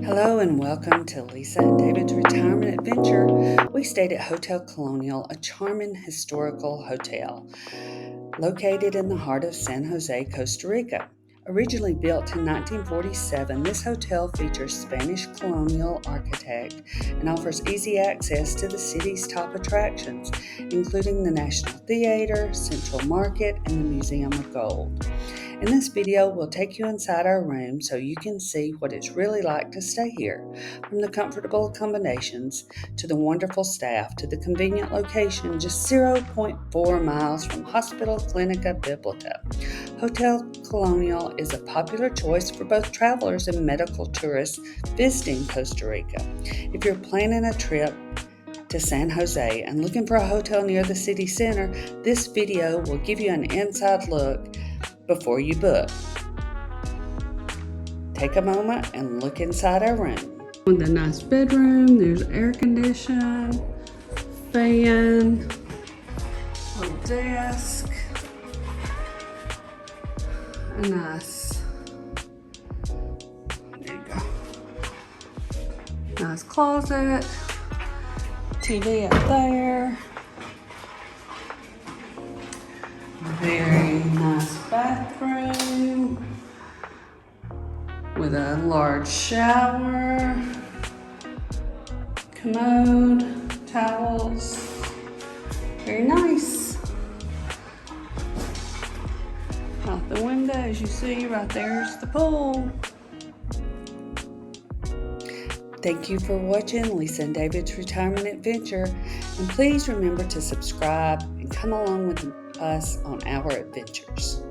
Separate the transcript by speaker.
Speaker 1: Hello and welcome to Lisa and David's Retirement Adventure. We stayed at Hotel Colonial, a charming historical hotel located in the heart of San José, Costa Rica. Originally built in 1947, this hotel features Spanish colonial architect and offers easy access to the city's top attractions, including the National Theater, Central Market, and the Museum of Gold. In this video, we'll take you inside our room so you can see what it's really like to stay here, from the comfortable accommodations to the wonderful staff to the convenient location just 0.4 miles from Hospital Clínica Bíblica. Hotel Colonial is a popular choice for both travelers and medical tourists visiting Costa Rica. If you're planning a trip to San Jose and looking for a hotel near the city center, this video will give you an inside look before you book. Take a moment and look inside our room. With a nice bedroom, there's air conditioning, fan, little desk, a nice, there you go, nice closet, TV up there, very nice bathroom with a large shower, commode, towels, very nice. Out the window, as you see, right there's the pool. Thank you for watching Lisa and David's Retirement Adventure, and please remember to subscribe and come along with us on our adventures.